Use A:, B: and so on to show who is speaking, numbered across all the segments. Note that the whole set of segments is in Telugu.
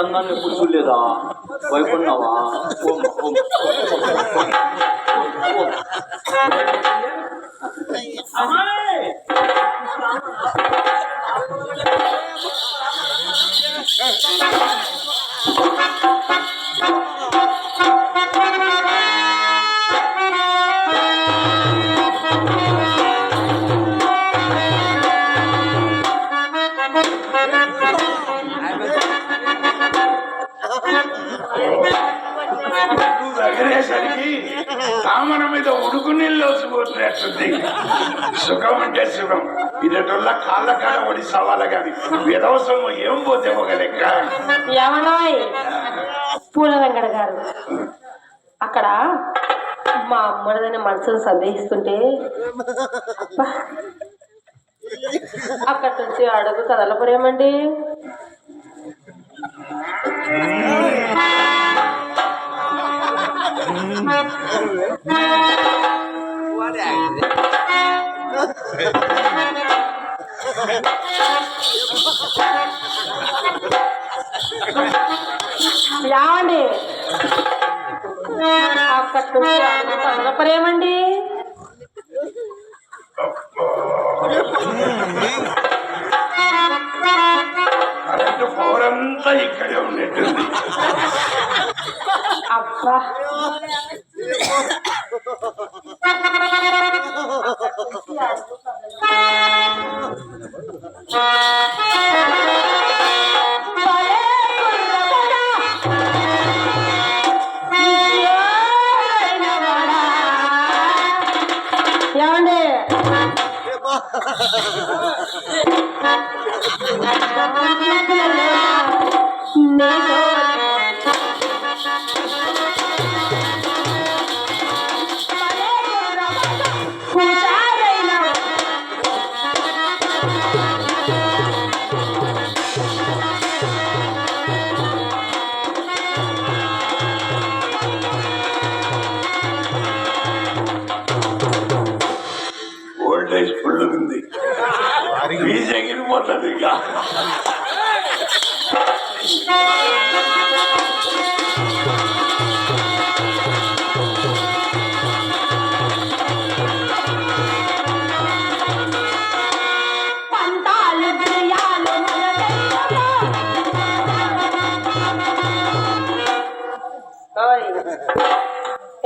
A: అందాన్ని ఎప్పుడు చూడలేదా? భయపడినావా?
B: కామన మీద ఉడుకు నీళ్ళు వచ్చిపోతున్నట్టుంది. సుఖం అంటే సుఖం, ఇదటోళ్ళ కాళ్ళ కాడ ఒడి సవాల గాని విధవసం ఏం పోతే ఒక లెక్క.
C: పూల వెంకట గారు, అక్కడ మా అమ్మడిదని మనసును సందేహిస్తుంటే అక్కడి నుంచి అడుగు కదలపరేమండి. యావండి అక్కడి నుంచి అడుగు కదలపరేమండి.
B: కరెంటు పవరంతా ఇక్కడే ఉన్నట్టుంది.
C: అబ్బా ఏమండి
B: ఓల్టేజ్ ఫుల్ ఉంది, ఫీజు ఎగిరిపోతుంది. ఇక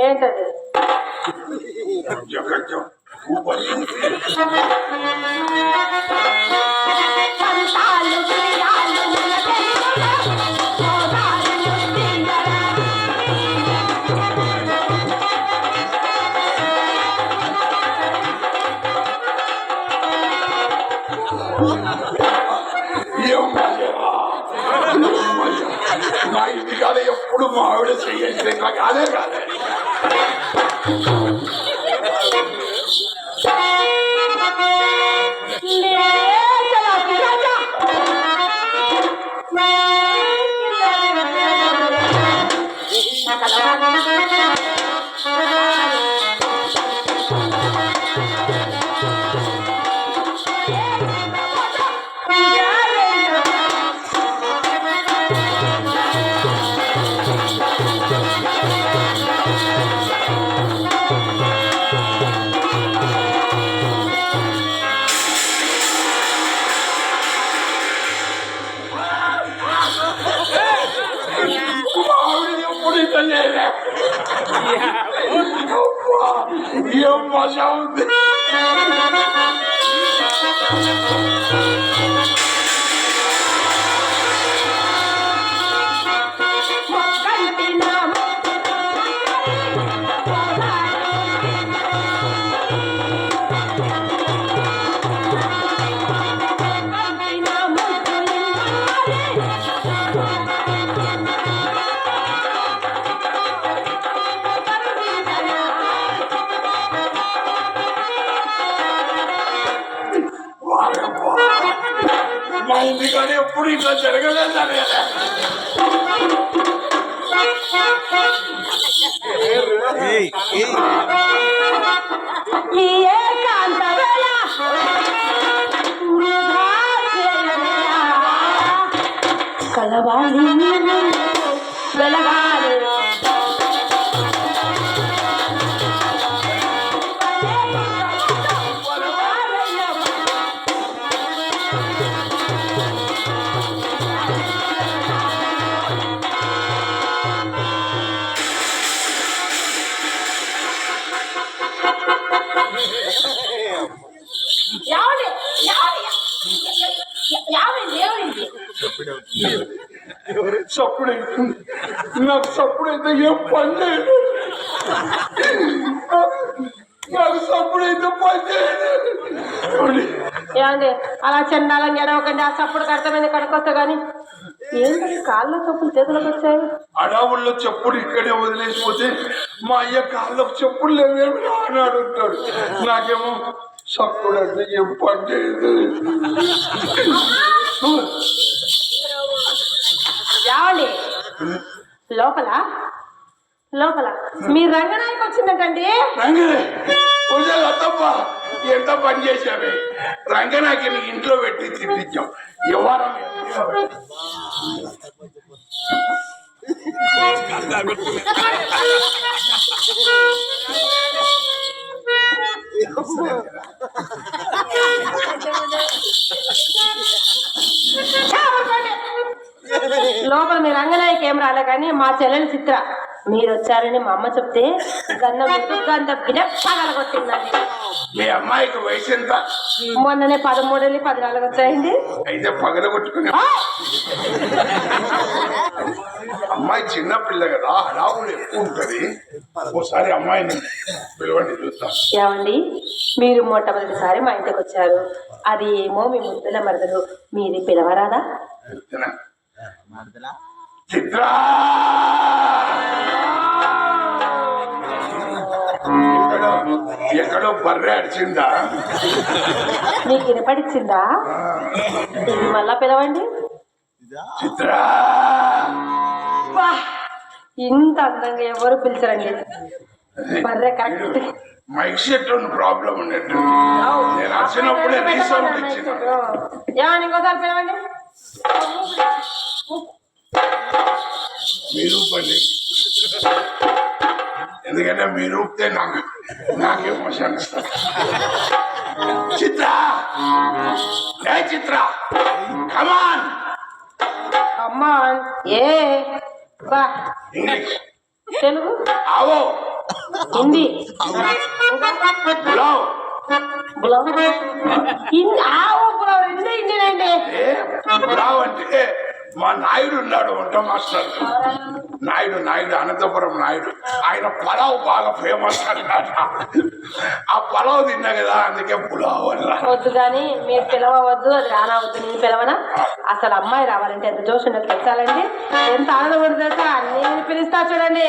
C: ఏంటది?
B: మా ఇంటి కాడ ఎప్పుడు మా ఆవిడ చెయ్యండి కాదే కాదే. ఏం మజా ఉంది. మా ఇంటికాడ ఎప్పుడు ఇట్లా జరగలేదు.
C: కలవాలి ఏమండి ఏమండి ఏమైంది
B: చప్పుడు నాకు చప్పుడు అయితే ఏం పని చేయదు. నాకు చప్పుడు అయితే పని చేయదు.
C: ఏమండి అలా చిన్నాలని ఎడవకండి. ఆ చప్పుడు అర్థమైంది కడుకొస్తా గాని ఏంటంటే కాళ్ళ చప్పులు చేతులకు వచ్చాయి.
B: అడవుల్లో చెప్పులు ఇక్కడే వదిలేసిపోతే మా అయ్య కాళ్ళకు చెప్పులు లేవేమి అని అడుగుతాడు. నాకేమో చప్పుడు అంటే ఏం పని చేయదు.
C: ఏమండి లోపల లోపల మీ రంగనాయకు వచ్చిందంటండి.
B: అత్తప్ప ఎంత పని చేశావే. రంగనాకి ఇంట్లో పెట్టి తిప్పించాం. ఎవరం
C: లోపల మీ రంగనాయకి ఏం రాలే కానీ మా చెల్లెలు చిత్ర మీరు వచ్చారని మా అమ్మ చెప్తే గంధం పగలగొట్టిందండి.
B: మీ అమ్మాయికి వయసు ఎంత?
C: మొన్ననే 13 14 వచ్చాయండి.
B: అయితే పగలగొట్టుకునే అమ్మాయి చిన్న పిల్ల కదా, హడావుడు ఎక్కువ ఉంటది. ఒకసారి అమ్మాయిని పిలవండి చూస్తాం.
C: ఏమండి మీరు మొట్టమొదటిసారి మా ఇంటికి వచ్చారు. అది ఏమో మీ ముద్దుల మరదలు, మీది పిలవరాదా?
B: చిత్ర ఎక్కడో బర్రె అడిచిందా?
C: మీకు వినపడిచ్చిందా? ఇది మళ్ళా పిలవండి.
B: చిత్ర
C: ఇంత అందంగా ఎవరు పిలిచారండి? బర్రె కరెక్ట్.
B: మైక్ సెట్ ప్రాబ్లం ఉన్నట్టు నేను వచ్చినప్పుడే రీసౌండ్ ఇచ్చిన.
C: ఏమని ఇంకోసారి పిలవండి.
B: మీరు పని ఎందుకంటే మీరు ఊపితే నాకు ఎమోషన్ ఇస్తారు. చిత్ర చిత్ర కమాన్
C: అమ్మా ఏ బా
B: ఇంగ్లీష్
C: తెలుగు
B: ఆవో
C: హిందీ
B: పులావ్
C: పులావ్ హిందీ ఆవో పులావ్ రెండు హిందీనండి.
B: పులావ్ అంటే మా నాయుడు ఉన్నాడు వంట మాస్టర్. నాయుడు అనంతపురం నాయుడు. ఆయన పలావ్ బాగా ఫేమస్ అన్నమాట. ఆ పలావ్ తిన్నా కదా, అందుకే పులావ్ అన్నా.
C: వద్దు కానీ మీరు పిలవద్దు, అది రానవద్దు. నేను పిలవనా? అసలు అమ్మాయి రావాలంటే ఎంత జోష్ ఉండదు తెలుసాలండి. ఎంత ఆనందపడుతుందో అన్ని పిలుస్తా చూడండి.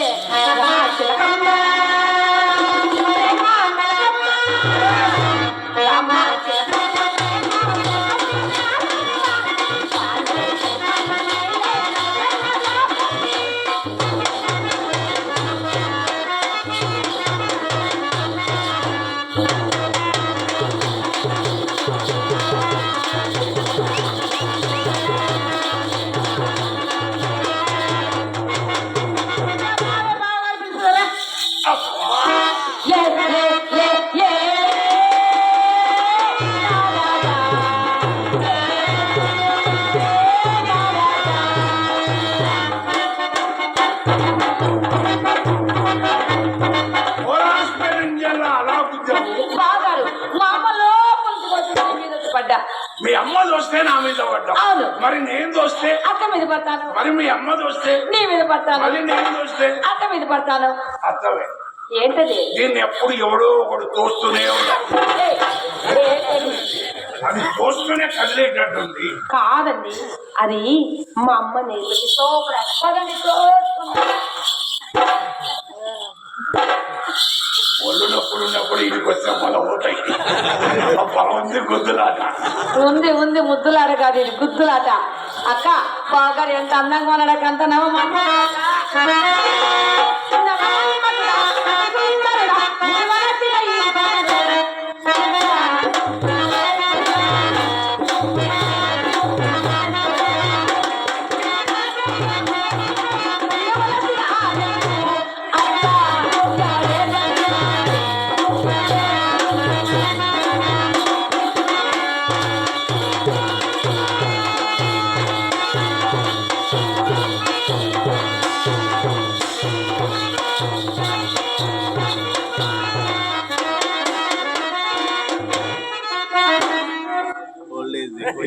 B: మీ అమ్మ దోస్తే నా మీద పడ్డా, మరి నేను దోస్తే
C: అక్క మీద పడతాను.
B: మరి మీ అమ్మ దోస్తే
C: నీ మీద పడతాను.
B: మరి నేను దోస్తే
C: అక్క మీద పడతాను.
B: అర్థమే.
C: ఏంటది?
B: దీన్ని ఎప్పుడు ఎవడో ఒకడు తోస్తూనే ఉన్నాడు. అది తోస్తూనే కదిలేటట్టుంది.
C: కాదండి, అది మా అమ్మ నేర్పితో
B: ఒళ్ళు నొప్పుడున్నప్పుడు ఇంటికి వచ్చే పొలం ఉంటాయి. పొలం ఉంది, గుద్దులాట
C: ఉంది ముద్దులాట కాదు, ఇది గుద్దులాట. అక్క బాగారు ఎంత అందంగా ఉన్నాడు. అంత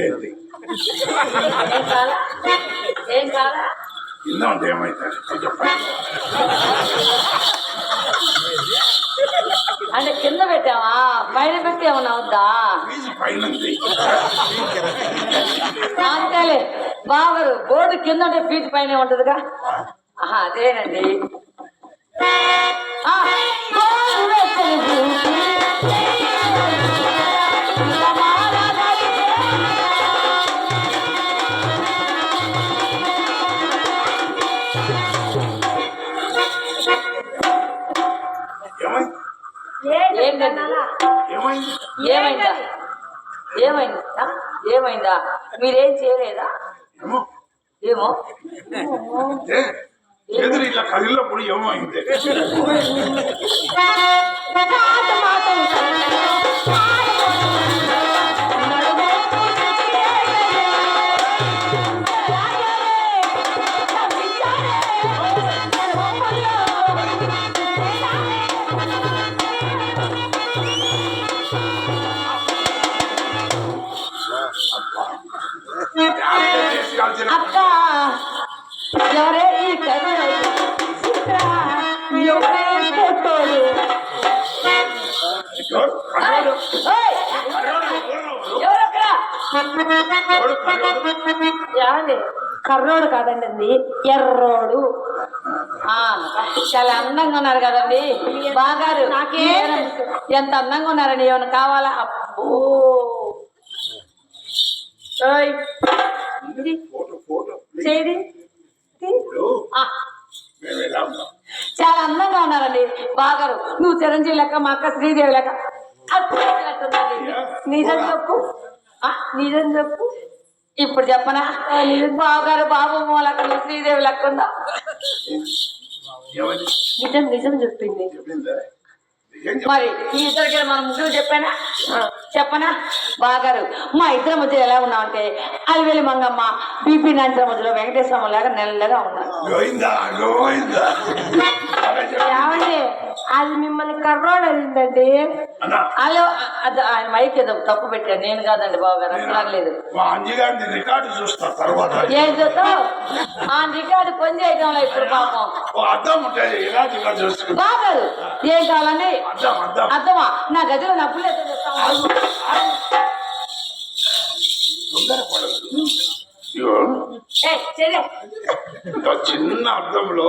B: ఏంటి?
C: ఏం కాదా ఏం కాదా
B: కింద ఉంటే ఏమవుతుంది కొంచెం
C: అంటే కింద పెట్టావా పైన పెట్టి ఏమన్నా అవుద్దా
B: ఫీజు పైన ఉంది.
C: అంతేలే బావగారు బోర్డు కింద ఉంటే ఫీజు పైన ఉంటుందిగా ఆహా అదేనండి ఆ, బోర్డు వెచ్చని భూమి.
B: ఏమైంది?
C: ఏంటండి
B: ఏమైంది?
C: ఏమైందా ఏమైందా ఏమైందా మీరేం చేయలేదా
B: ఏమో
C: ఏమో
B: అంటే ఎదురు ఇట్లా కదిలినప్పుడు ఏమైంది?
C: అక్క ఎవరే ఈ కర్రోడు ఎవరే ఫోటోలు ఎవరక్కడ ఏమండి కర్రోడు కాదండి అది ఎర్రోడు ఆ, చాలా అందంగా ఉన్నారు కదండి బాగారు నాకే ఎంత అందంగా ఉన్నారండి ఏమైనా కావాలా అబ్బో ఓయ్ ఇది
B: ఫోటో ఫోటో
C: చేది
B: మేము ఎలా ఉన్నాం?
C: చాలా అందంగా ఉన్నారండి బాగారు నువ్వు చిరంజీవి లెక్క మా అక్క శ్రీదేవి లెక్క అట్లున్నది. నిజం చెప్పు నిజం చెప్పు ఇప్పుడు చెప్పనా బావగారు బాబు మూలక నువ్వు శ్రీదేవి లెక్క ఉందా
B: ఏమైంది?
C: నిజం నిజం చెప్పింది
B: చెప్పిందా? ఏం చెప్ప-
C: మరి ఈ ఇద్దరికి మన ముగ్గురు చెప్పానా చెప్పనా బాగారు మా ఇద్దరి మధ్య ఎలా ఉన్నామంటే అలివెలి మంగమ్మ బీపీ నాంచల మధ్యలో వెంకటేశ్వర లాగా నెల్లగా ఉన్నాం
B: గోవిందా గోవిందా అలా చెప్పు.
C: ఏమండి అది మిమ్మల్ని కర్రోడు అయిందండి
B: అన్నా
C: అలా ఆయన మైక్ ఏదో తప్పు పెట్టాను నేను కాదండి బావగారు అసలు లేదు
B: మా అంజి గారిని రికార్డు చూస్తా తర్వాత
C: ఏం చూస్తావు ఆ రికార్డు పని చేయడంలో ఇప్పుడు పాపం
B: ఓ అద్దం ఉంటుంది ఇలాంటి ఇలా చూసుకుంటా
C: బాగారు ఏం కావాలండి
B: అద్దం అద్దం
C: అర్థమా నా గదిలో నప్పులు ఎక్కడ చెప్తాము
B: తొందరపడదు ఇగో
C: సరే
B: ఇంత చిన్న అద్దంలో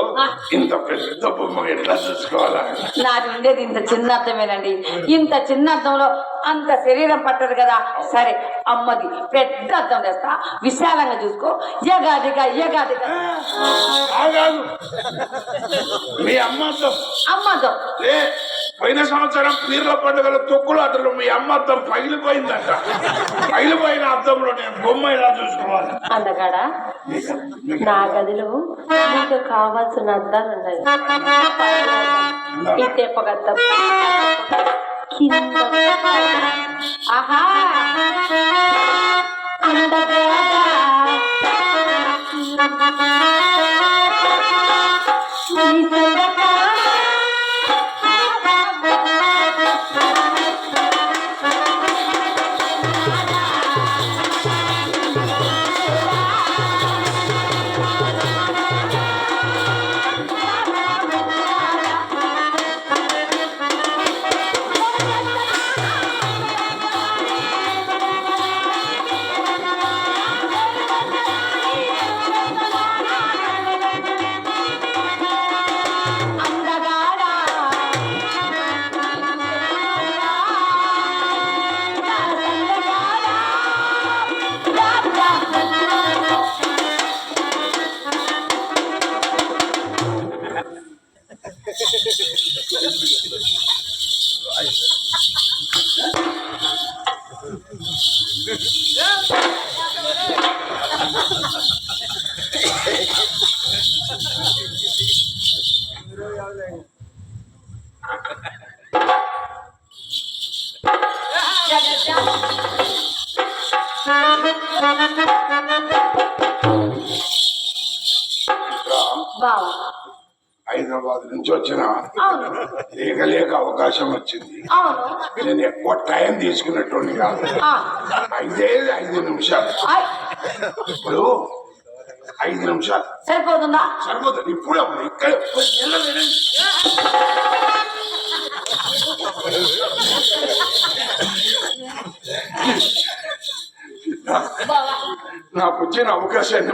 B: ఇంత పెద్ద బొమ్మ ఎట్లా చూసుకోవాలా
C: నాది ఉండేది ఇంత చిన్న అర్థమేనండి ఇంత చిన్న అర్థంలో అంత శరీరం పట్టదు కదా సరే అమ్మది పెద్ద అర్థం తెస్తా విశాలంగా చూసుకో యగాదిగా యగాదిగా
B: కాదు మీ అమ్మ అద్దం
C: అమ్మ అర్థం
B: ఏ పోయిన సంవత్సరం పీర్ల పండుగల తొక్కులు అతను మీ అమ్మ అద్దం పగిలిపోయిందంట పగిలిపోయిన అద్దంలో నేను బొమ్మ ఎలా చూసుకోవాలి
C: అందగాడా నా గదిలో నీకు కావాల్సిన అద్దాలు ఉన్నాయి ఈ తెప్పగద్దం కింద ఆహా అందగాడా నీ సందగాడా బావా
B: 5 హైదరాబాద్ నుంచి వచ్చిన
C: అవును
B: లేక అవకాశం వచ్చింది.
C: అవును
B: నేను ఎక్కువ టైం తీసుకున్నట్టు కాదు,
C: ఆ,
B: 5 నిమిషాలు.
C: ఆయ్,
B: ఇప్పుడు 5 నిమిషాలు
C: సరిపోతుందా?
B: సరిపోతుంది. ఇప్పుడే ఉంది ఇక్కడ
C: బావా
B: నాకు వచ్చిన అవకాశాన్ని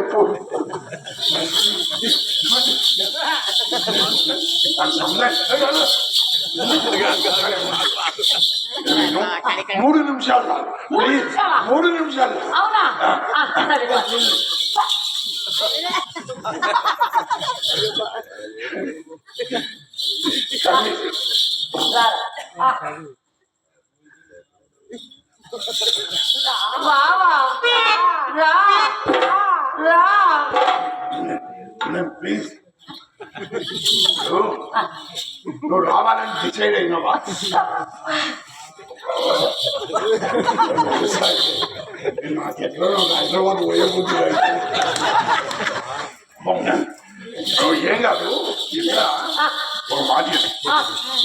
B: మూడు నిమిషాలు చాలు. ప్లీజ్ 3 నిమిషాలు.
C: అవునా? ఆ, సరే బావా రా రా.
B: ప్లీజ్ నువ్వు రావాలని డిసైడ్ అయినావా? నాకు ఎట్లా హైదరాబాద్ పోయే బుద్ధి ఏం కాదు. ఇక్కడ ఒక మాట చెప్పు.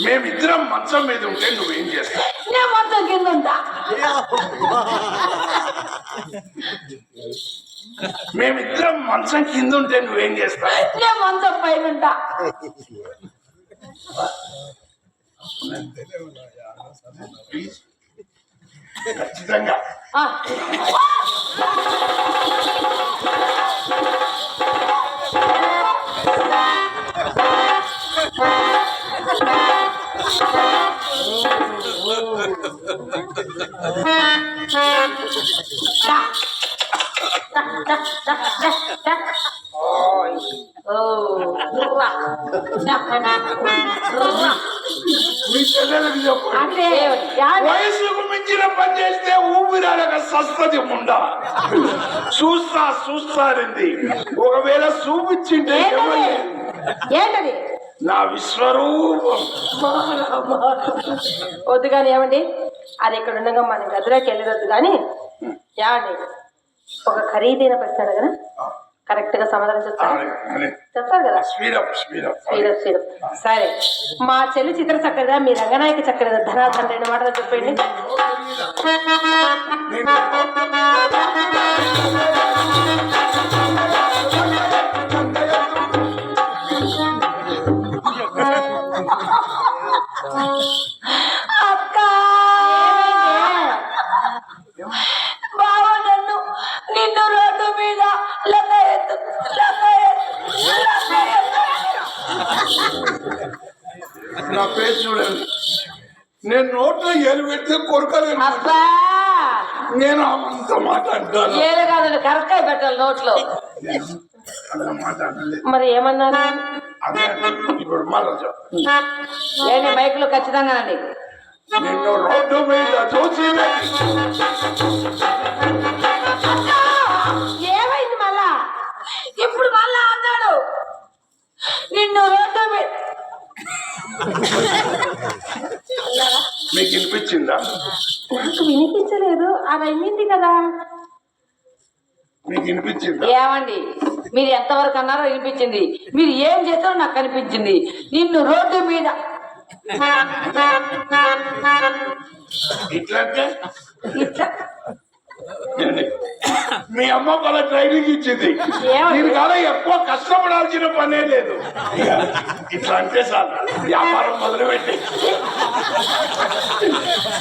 B: మేమిద్దరం మంచం మీద ఉంటే నువ్వేం చేస్తావు?
C: నేను మొత్తం కింద ఉంటా.
B: మేమిద్దరం మంచం కింద ఉంటే నువ్వేం చేస్తావు?
C: నేను మంచం పైన ఉంటా.
B: ఖచ్చితంగా
C: ఆ.
B: మీ చెల్లెలకు చెప్పండి,
C: అంటే
B: వయసుకు మించిన పని చేస్తే ఊపిరాడక సస్తది ఉండా. చూస్తారండి. ఒకవేళ చూపించింటే
C: ఏంటది?
B: నా విశ్వరూపం.
C: వద్దు కానీ ఏమండి, అది ఇక్కడ ఉండగా మన గదిలోకి వెళ్ళదొద్దు కానీ ఏమండి, ఒక ఖరీదైన ప్రశ్న అడగనా? కరెక్ట్ గా సమాధానం చెప్తారు కదా? స్పీడప్. సరే, మా చెల్లి చిత్ర చక్కగా మీ రంగనాయక చక్కగా ధనాధన 2 మాటలు చెప్పండి. అక్క బావ నిన్ను రోడ్డు మీద
B: నా పేరు చూడండి, నేను నోట్లో ఏలు పెడితే కొరకలేను.
C: అబ్బా
B: నేను అంత మాట అంటాను.
C: ఏలు కాదండి, కరక్కాయ పెట్టాలి నోట్లో.
B: మాట అనలేదు.
C: మరి ఏమన్నారు?
B: అదే ఇప్పుడు మళ్ళీ
C: ఏంటి బైక్లో ఖచ్చితంగా అండి.
B: నిన్ను రోడ్డు మీద చూసి
C: ఏమైంది మళ్ళా? ఇప్పుడు మళ్ళా అన్నాడు నిన్ను రోడ్డు మీద.
B: మీకు వినిపించిందా?
C: నాకు వినిపించలేదు, అది అయింది కదా.
B: మీకు వినిపించిందా?
C: ఏమండి, మీరు ఎంతవరకు అన్నారో వినిపించింది, మీరు ఏం చేస్తారో నాకు కనిపించింది. నిన్ను రోడ్డు మీద
B: ఇట్లంటే
C: ఇట్లా
B: మీ అమ్మ వాళ్ళ ట్రైనింగ్ ఇచ్చింది. మీరు కాదా ఎక్కువ కష్టపడాల్సిన పనే లేదు. ఇట్లా అంటే సార్ వ్యాపారం మొదలుపెట్టి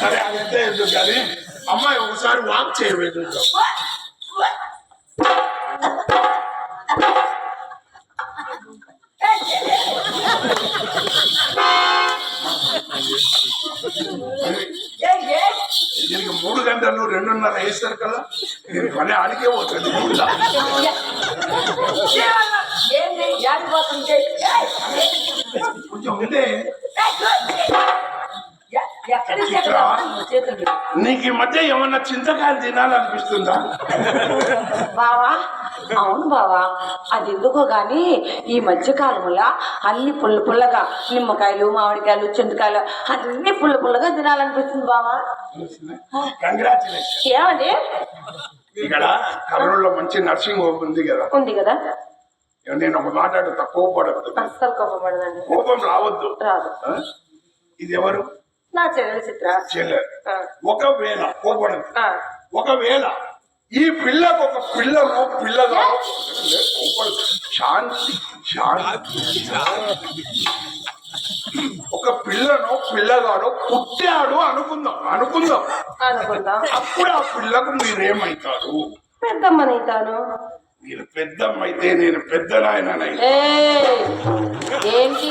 B: సరే అదంతే ఎందుకు కానీ అమ్మాయి ఒకసారి వాక్ చేయలేదు. దీనికి 3 గంటలు 2:30 వేస్తారు కదా, దీని పని ఆడికే పోతుంది. కొంచెం ఉంటే నీకు ఈ మధ్య ఏమన్నా చింతకాయలు తినాలనిపిస్తుందా?
C: బావా అవును బావా, అది ఎందుకో గాని ఈ మధ్య కాలంలో అన్ని పుల్లగా నిమ్మకాయలు, మామిడికాయలు, చింతకాయలు అన్ని పుల్లగా తినాలనిపిస్తుంది బావా.
B: కంగ్రాచులేషన్.
C: ఏమండి,
B: ఇక్కడ కర్నూలులో మంచి నర్సింగ్ హోమ్ ఉంది కదా,
C: ఉంది కదా.
B: నేను ఒక మాట అడుగుతా, కోపడద్దు.
C: అస్సలు కోపపడదండి.
B: కోపం రావద్దు.
C: రాదు.
B: ఇది ఎవరు?
C: నా చెల్లెలు చిత్ర.
B: చెల్లెలు. ఒకవేళ కోపడద్దు. ఒకవేళ ఈ పిల్లకు ఒక పిల్లగా శాంతి ఒక పిల్లగాడు పుట్టాడు అనుకుందాం. అప్పుడు ఆ పిల్లకు మీరేమవుతారు?
C: పెద్దమ్మనైతాను.
B: మీరు పెద్దమ్మైతే నేను పెద్ద నాయనైతే.
C: ఏంటి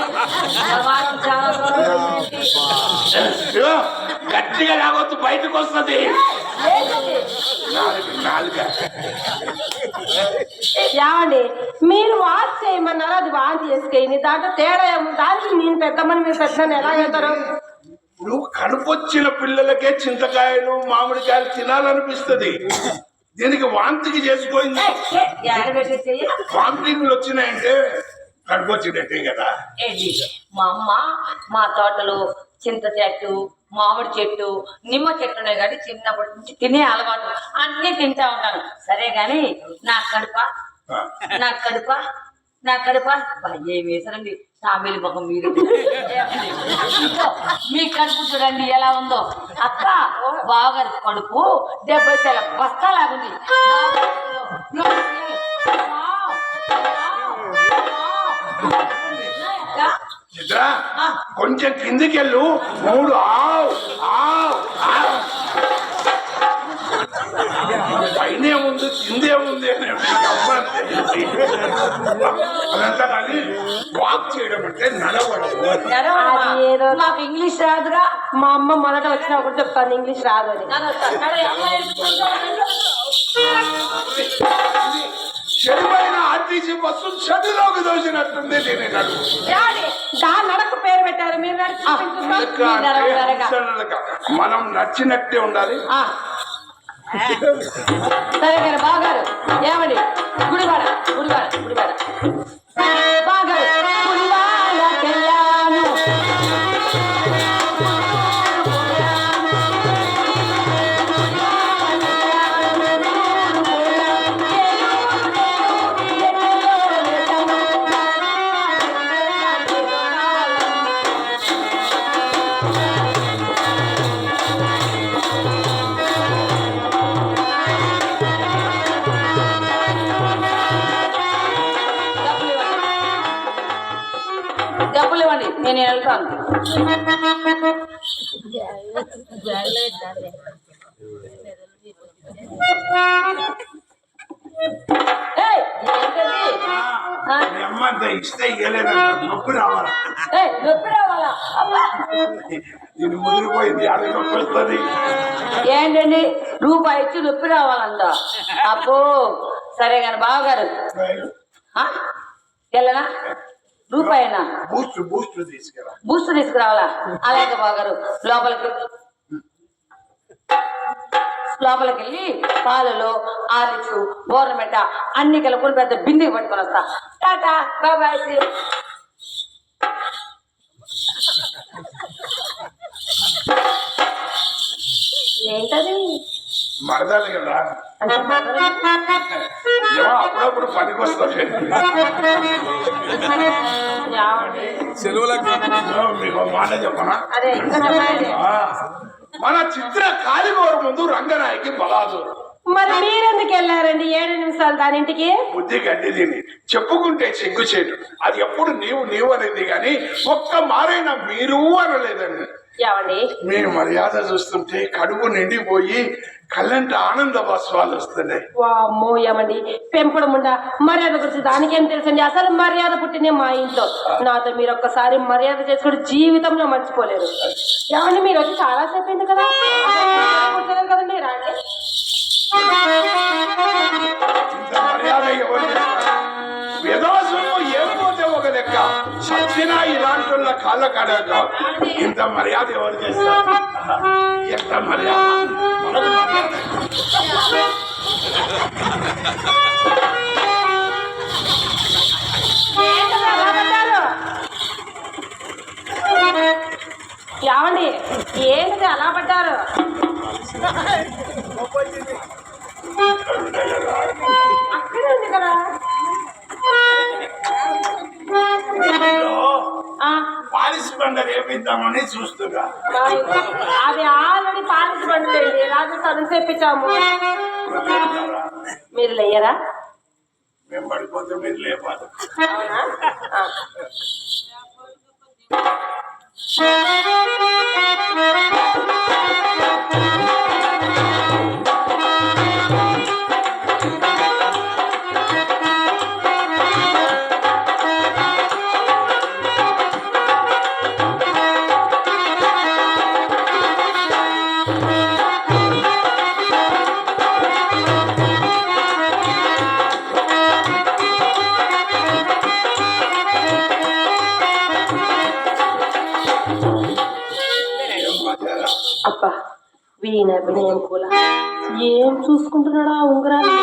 B: గట్టిగా రావద్దు, బయటకు వస్తుంది.
C: ఏమండి మీరు వాచ్ చేయమన్నారు, అది వాచ్ చేసుకెళ్ళి దాంట్లో తేడా దానికి నేను పెద్దమ్మని మీరు పెద్దని ఎలా చేస్తారు?
B: ఇప్పుడు కడుపొచ్చిన పిల్లలకే చింతకాయలు మామిడికాయలు తినాలనిపిస్తుంది. దీనికి వాంతికి చేసుకోయింది. వాంతింగ్లు వచ్చినాయంటే కడుపొచ్చినట్టే కదా.
C: మా అమ్మ మా తోటలో చింత చెట్టు, మామిడి చెట్టు, నిమ్మ చెట్టు ఉన్నాయి కానీ చిన్నప్పటి నుంచి తినే అలవాటు, అన్ని తింటా ఉంటాను. సరే గాని నా కడుప ఏం వేసారండి సామీలి ముఖం మీరు. మీ కడుపు చూడండి ఎలా ఉందో. అక్క బాగా కడుపు 70 బస్తాలాగుంది.
B: కొంచెం కిందికెళ్ళు. 3 పైనే ఉంది కిందే ఉంది అదంతా కానీ వాక్ చేయడం అంటే నడవడం.
C: నాకు ఇంగ్లీష్ రాదుగా. మా అమ్మ మొదట వచ్చినప్పుడు చెప్తాను ఇంగ్లీష్ రాదు అని.
B: చెరువైన ఆర్టీసీ బస్సు చెడులోకి దోసినట్టుంది.
C: దాని నడక పేరు పెట్టారు మీరు.
B: మనం నచ్చినట్టే ఉండాలి.
C: సరే గారు బాగారు ఏమండి గుడివాడ బాగారు గుడివాడకెళ్ళాను. డబ్బులు ఇవ్వండి నేను వెళ్తాను.
B: ఇస్తే నొప్పి రావాలా? ఇది ముదిరిపోయింది. అది నొప్పి వస్తుంది.
C: ఏంటండి రూపాయి ఇచ్చి నొప్పి రావాలంట? అబ్బో సరే కానీ బావగారు వెళ్ళనా? రూపాయినా
B: బూస్ట్
C: తీసుకురావాలా? అలాగే బాగారు లోపలికి వెళ్ళి పాలలో ఆలిక్స్ బోర్నమెట అన్ని కలుపుకొని పెద్ద బిందెకి పట్టుకొని వస్తా. టాటా బాయ్. ఏంటది?
B: మరదాలి కదా, అప్పుడప్పుడు పనికి వస్తుంది. మీకు మాట చెప్పనా? మన చిత్ర కాలిగోరు ముందు రంగనాయకి బలాదూరు.
C: మరి మీరెందుకు వెళ్ళారండి 7 నిమిషాలు దాని ఇంటికి?
B: బుద్ధి గడ్డి తిని చెప్పుకుంటే సిగ్గు చేయడు. అది ఎప్పుడు నీవు అనేది కానీ ఒక్క మారైనా మీరు అనలేదండి.
C: ఏమండి
B: మీ మర్యాద చూస్తుంటే కడుపు నిండిపోయి కళ్ళంట ఆనంద భాస్వాలు వస్తున్నాయి.
C: వామ్మో ఏమండి పెంపుడు ముండ మర్యాద గురించి దానికేం తెలుసండి? అసలు మర్యాద పుట్టినే మా ఇంట్లో. నాతో మీరు ఒక్కసారి మర్యాద చేసుకుంటే జీవితంలో మర్చిపోలేరు. ఏమండి మీరు వచ్చి చాలా సేపు అయింది కదా కదండి. రాండి.
B: ఇంత మర్యాద ఎవరు విధవసము ఏమిపోతే ఒక లెక్క, సచ్చినా ఇలాంటి కాళ్ళ కాడ ఇంత మర్యాద ఎవరు చేస్తారు? ఎంత మర్యాద
C: ఏమండి ఏంటి అలా పడ్డారు? అక్కడే ఉంది కదా.
B: బండ రేపిద్దామని చూస్తున్నా.
C: అది ఆల్రెడీ పాలిష్ బండి రాజస్థాన్ తెప్పించాము. మీరు లేయరా?
B: మేము పడిపోతే మీరు లేపాలి.
C: అవునా? అబ్బా వీణ వినయం కూడా ఏం చూసుకుంటున్నాడా ఆ ఉంగరాన్ని?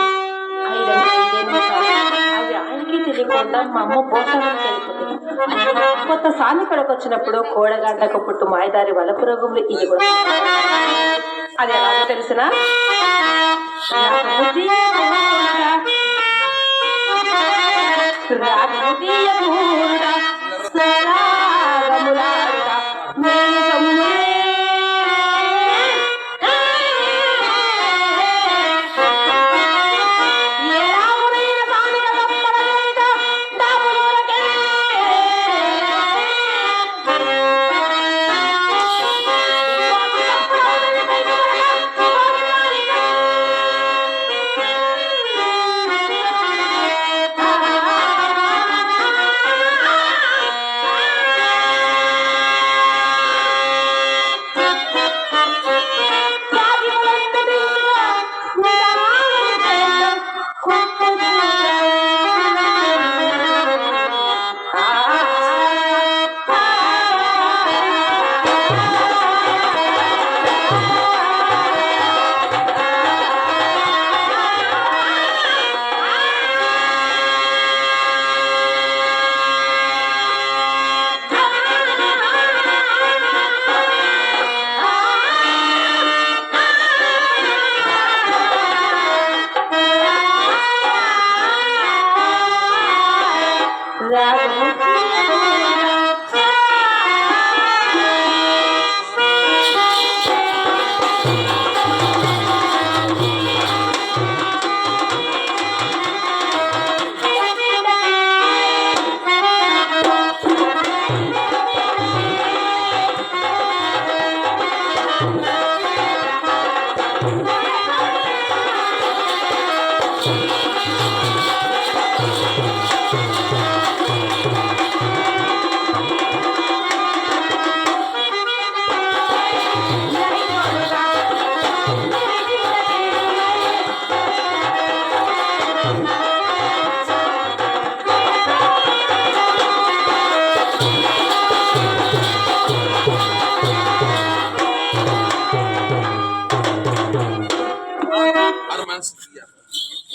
C: 5 నిమిషాలు అవి ఆయనకి తెలియకుండా మా అమ్మ పోషాలకు వెళ్ళిపోతుంది. కొత్త సాని కడకు వచ్చినప్పుడు కోడగంటకు పుట్టు మాయదారి వలపు రోగంలో ఇది కూడా అది ఎలాగో తెలిసిన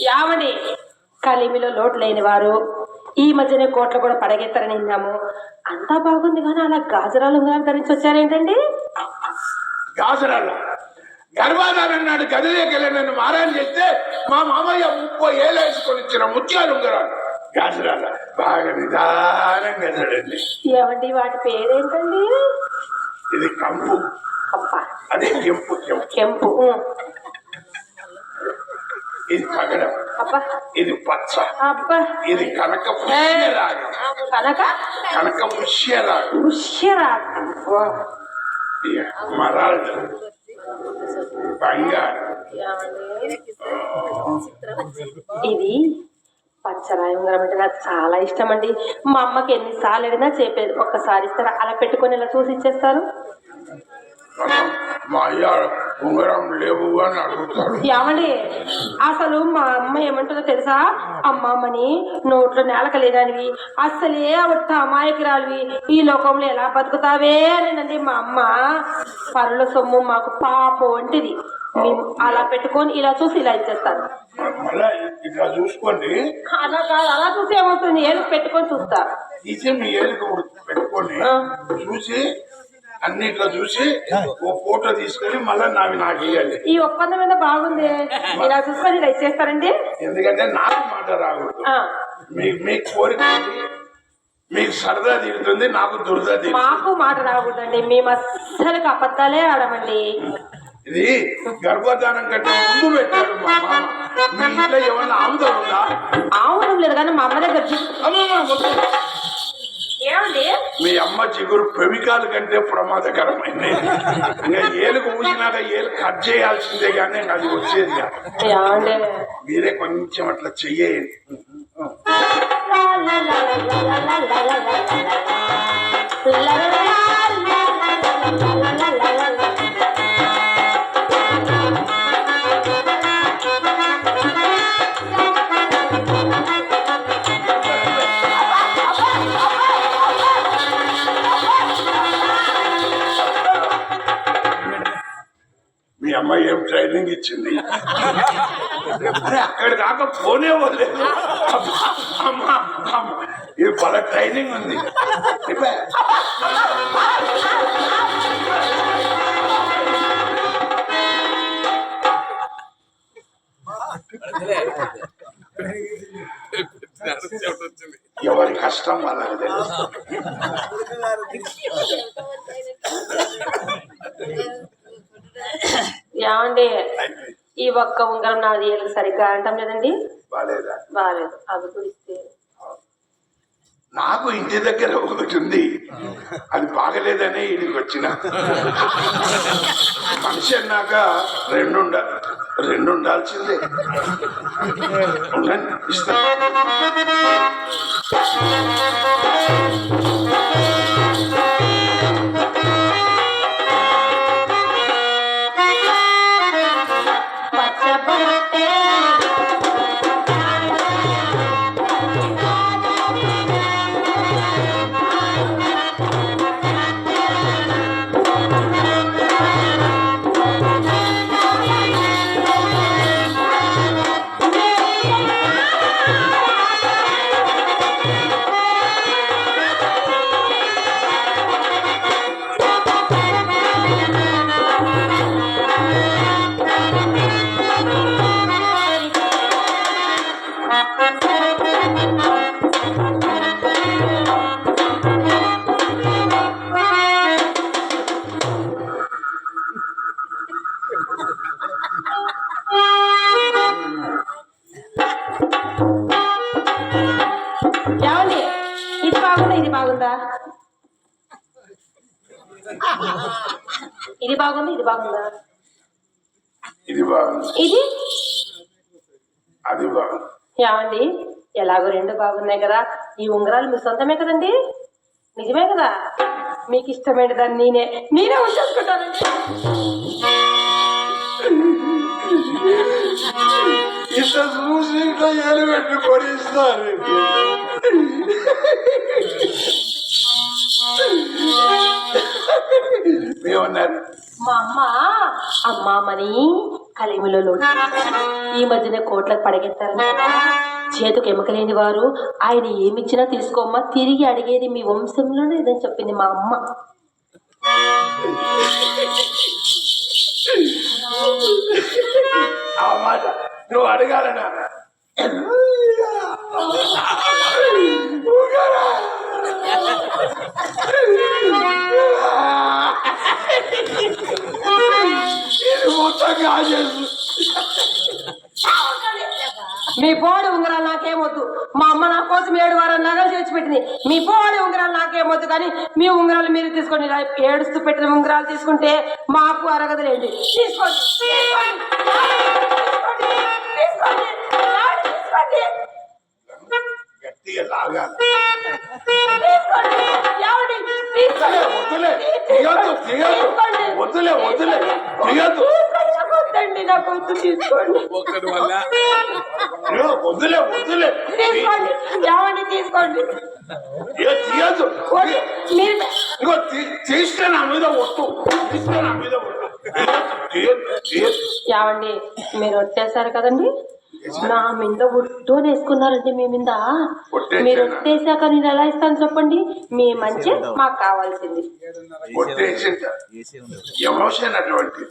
C: యావని కలిమిలో లోటు లేని వారు ఈ మధ్యనే కోట్లు కూడా పడగెత్తరని విన్నాము. అంతా బాగుంది కానీ అలా గాజరాలు ధరించి వచ్చారేంటండి?
B: గాజరాలు గర్భాధారం నాడు గదిలోకి వెళ్ళి నన్ను మారాన్ని చేస్తే మా మామయ్య 30 ఏళ్ళు వేసుకొని ఇచ్చిన ముత్యాలు ఉంగరాలు గాజరాలు బాగా నిదానంగా చూడండి.
C: ఏమండి వాటి పేరేంటండి?
B: ఇది కంపు, అదే కెంపు.
C: కెంపు.
B: ఇది పగడం, ఇది పచ్చ, ఇది కనక పుష్యరాగం. కనక పుష్యరాగం, మరాళ్ళు, బంగారు.
C: ఇది పచ్చరాయి ఉంగరం అంటే నాకు చాలా ఇష్టం అండి. మా అమ్మకి ఎన్నిసార్లు అడిగినా చెప్పేది, ఒక్కసారి ఇస్తారా? అలా పెట్టుకొని ఇలా చూసి ఇచ్చేస్తారు.
B: మా అయ్య ఉంగరం లేవు అని అడుగుతాడు.
C: ఏమండి అసలు మా అమ్మ ఏమంటుందో తెలుసా? అమ్మమ్మని నోట్లో నేలకలేదానివి, అస్సలే ఒట్ట అమాయకురాలివి, ఈ లోకంలో ఎలా బతుకుతావే అనండి మా అమ్మ. పరుల సొమ్ము మాకు పాప వంటిది. మేము అలా పెట్టుకొని ఇలా చూసి ఇలా ఇచ్చేస్తాను.
B: ఇట్లా చూసుకోండి.
C: అలా కాదు, అలా చూసి ఏమవుతుంది? ఏళ్ళు పెట్టుకొని చూస్తా.
B: మీ ఏళ్ళకి పెట్టుకొని చూసి అన్నిట్లో చూసి ఓ ఫోటో తీసుకొని మళ్ళీ నాకు ఇవ్వండి.
C: ఈ ఒప్పందం మీద బాగుంది, ఇలా చూసుకొని ఇలా ఇచ్చేస్తారండి.
B: ఎందుకంటే నాకు మాట రాకూడదు. మీ కోరిక మీకు సరదా తీరుతుంది, నాకు దురద తీరుతుంది.
C: మాకు మాట రాకూడదండి, మేము అస్సలకి అబద్ధాలే ఆడమండి.
B: ఇది గర్భధానం కంటే ముందు పెట్టాడు మా మామ. మీ ఇంట్లో ఏమన్నా ఆముదం ఉందా?
C: ఆవునం లేదు కానీ మా అమ్మ దగ్గర
B: అమ్మమ్మ, వద్దు.
C: ఏమండి
B: మీ అమ్మ చిగురు పెవికాలు కంటే ప్రమాదకరమైనది. ఇంకా ఏలుకు ఊసినాక ఏలు కట్ చేయాల్సిందే కానీ అది వచ్చేది కాదు.
C: ఏమండి
B: మీరే కొంచెం అట్లా చెయ్యండి. మీ అమ్మ ఏం ట్రైనింగ్ ఇచ్చింది? అరే అక్కడ దాకా పోనే పోలేదు. అమ్మ అమ్మ ఇది బాగా ట్రైనింగ్ ఉంది. ఎవరి కష్టం వాళ్ళకి తెలుసు.
C: ఏమండి ఈ ఒక్క ఉంగరం నాది సరిగ్గా అంటాం లేదండి.
B: బాలేదా?
C: బాలేదు, అవి కుడిస్తే.
B: నాకు ఇంటి దగ్గర ఒకటి ఉంది, అది బాగలేదనే ఇడికి వచ్చిన. మనిషి అన్నాక రెండు ఉండాల్సిందే. ఉండండి, ఇస్తా.
C: ఏమండి ఇది బాగుందా ఇది బాగుందా? ఇది బాగుంది ఇది బాగుందా?
B: ఇది బాగుంది,
C: ఇది
B: అది బాగుంది.
C: ఏమండి ఎలాగో రెండు బాగున్నాయి కదా, ఈ ఉంగరాలు మీ సొంతమే కదండి, నిజమే కదా? మీకు ఇష్టమైన దాన్ని నేనే ఉంచేసుకుంటానండి.
B: ఇట్లా చూసి ఇట్లా ఏలు పెట్టుకొని ఇస్తారు. ఏమన్నారు?
C: మా అమ్మని కలిమిలో ఈ మధ్యనే కోట్లకు పడగెత్తారు. చేతుకు ఎమకలేని వారు ఆయన ఏమిచ్చినా తీసుకోమ్మా, తిరిగి అడిగేది మీ వంశంలోనే ఇదని చెప్పింది మా అమ్మ.
B: ఆ మాట నువ్వు అడగాలనా? మొత్తం కాజేసు.
C: మీ పోడి ఉంగరాలు నాకేమొద్దు. మా అమ్మ నా కోసం 7 వారాలు నగలు చేసి పెట్టింది. మీ పోడి ఉంగరాలు నాకేమొద్దు, కానీ మీ ఉంగరాలు మీరు తీసుకోండి. ఏడుస్తూ పెట్టిన ఉంగరాలు తీసుకుంటే మాకు అరగదులేండి. తీసుకోండి
B: గట్టిగా లాగాలి. వద్దులే వద్దులే తీయద్దు.
C: నాకు వద్దు, తీసుకోండి
B: వద్దులే వద్దులే
C: తీసుకోండి. ఏమండి తీసుకోండి,
B: తీయద్దు.
C: మీరు
B: ఇంకో తీస్తే నా మీద ఒట్టు, తీస్తే నా మీద ఒట్టు.
C: ఏమండి మీరు ఒట్టేశారు కదండి, నా మీద ఒట్టోని వేసుకున్నారండి. మీ మీద మీరు ఒట్టేశాక నేను ఎలా ఇస్తాను చెప్పండి? మీ మంచి మాకు కావాల్సింది.
B: ఎమోషన్ అటువంటిది.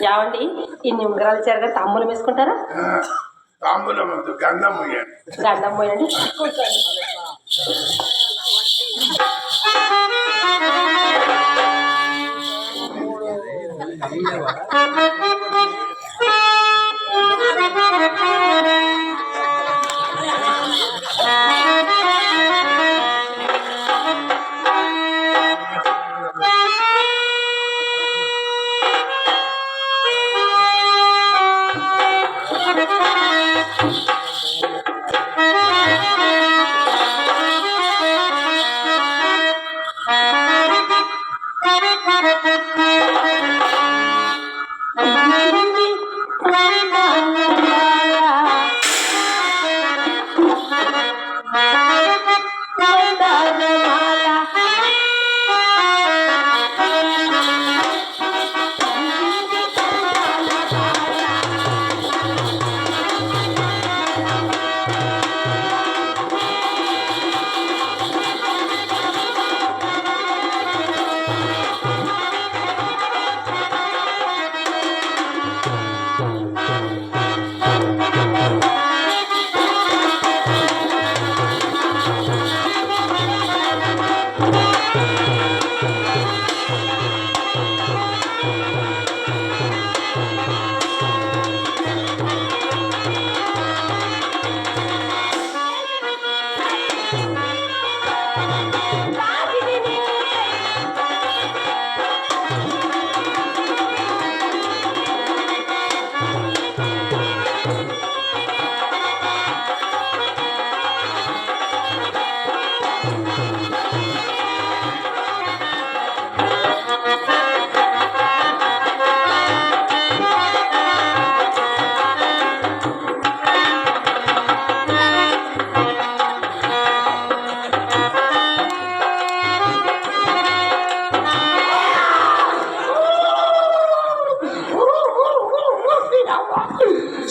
C: ఏమండి ఇన్ని ఉంగరాలు చేరగా తాంబూలం వేసుకుంటారా?
B: తాంబూలం గంధం పోయండి.
C: గంధం పోయండి.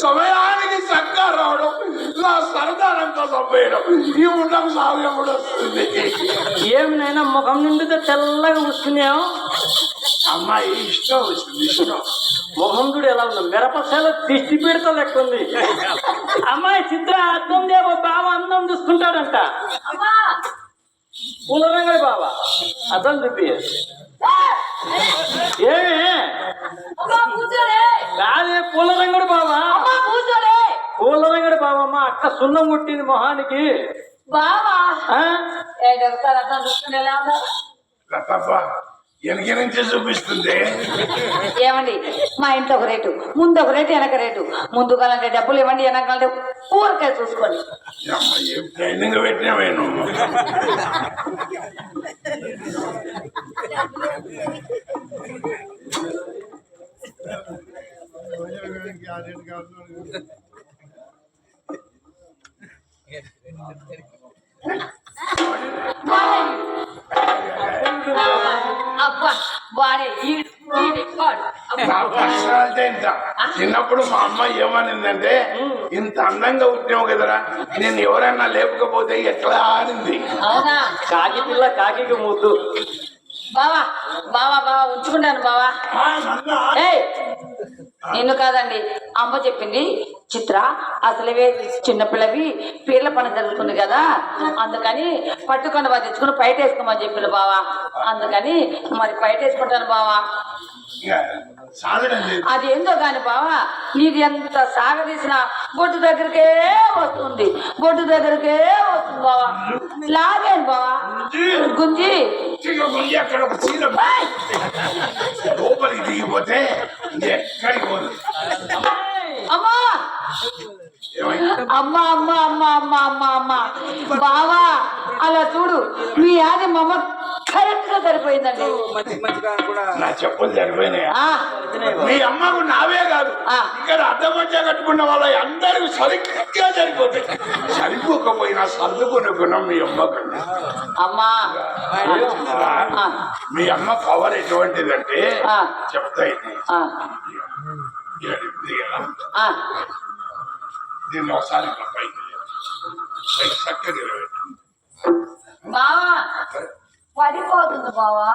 B: సమయానికి చక్కగా రావడం, నా సరదానంతా చంపేయడం, ఈ ఉండకు సాగు ఎప్పుడు వస్తుంది?
D: ఏమినైనా ముఖం నిండితే తెల్లగా వస్తున్నావు.
B: అమ్మాయి ఇష్టం వచ్చింది, ఇష్టం.
D: ముఖం చూడు ఎలా ఉంది, మిరపసాల దిష్టి పెడతా లెక్క ఉంది. అమ్మాయి చిత్ర అర్థం దేవ బావ అందం చూసుకుంటాడంట.
C: అమ్మా
D: పూలరంగడి బావ అర్థం చూపి. ఏమి
C: అమ్మా కూర్చోలే.
D: కాదే పూలరంగడి బావా,
C: అమ్మా కూర్చోలే.
D: పూలరంగడి బావమ్మ అక్క సున్నం కొట్టింది మొహానికి.
C: బావా
D: ఆ?
C: ఒకసారి అర్థం చూసుకుని ఎలా ఉన్నారు?
B: లతప్ప వెనక నుంచి చూపిస్తుంది.
C: ఏమండి మా ఇంట్లో ఒక రేటు, ముందు ఒక రేటు, వెనక రేటు. ముందు కాలంటే డబ్బులు ఇవ్వండి, వెనకాలంటే ఊరికే చూసుకోండి.
B: అమ్మాయి ఏం ట్రైనింగ్ పెట్టినావే నువ్వు?
C: అబ్బా వాడే
B: నా పర్సనాలిటీ ఇంత. చిన్నప్పుడు మా అమ్మ ఏమనిందంటే, ఇంత అందంగా పుట్టినావు కదరా, నేను ఎవరైనా లేకపోతే ఎట్లా ఆడింది.
C: అవునా?
D: కాకి పిల్ల కాకి ముద్దు.
C: బావా బావా బావా ఉంచుకుంటాను బావా. ఏయ్ నిన్ను కాదండి, అమ్మ చెప్పింది. చిత్ర అసలువే చిన్నపిల్లవి, పీర్ల పని జరుగుతుంది కదా, అందుకని పట్టుకొని బాగా తెచ్చుకుని బయట వేసుకోమని చెప్పింది బావా. అందుకని మరి బయట వేసుకుంటాను బావా. అది ఏందో కాని బావా, నీది ఎంత సాగదీసినా బొట్టు దగ్గరికే వస్తుంది, బొట్టు దగ్గరికే వస్తుంది బావా. లాగాను బావా గుంజి.
B: అక్కడ ఒక చీర లోపలికి దిగిపోతే ఎక్కడికి పోదు.
C: అమ్మా అమ్మా అమ్మా అమ్మా అమ్మా అమ్మా అమ్మా బావా అలా చూడు, మీ ఆది మమ్మ కరెక్ట్ గా సరిపోయిందండి.
B: నా చెప్పులు సరిపోయినాయి.
C: ఆ,
B: మీ అమ్మకు నావే కాదు, ఇక్కడ అడ్డమచ్చా కట్టుకున్న వాళ్ళ అందరికి సరిగ్గా సరిపోతాయి. సరిపోకపోయినా సర్దుకునే గుణం మీ అమ్మకండి.
C: అమ్మా
B: మీ అమ్మ పవర్ ఎటువంటిదంటే
C: ఆ.
B: చెప్తా ఇది.
C: ఆ, ఆ,
B: దీన్ని ఒకసారి ఇట్లా పైకి చక్కగా నిలబెట్టు.
C: బావా పడిపోతుంది బావా,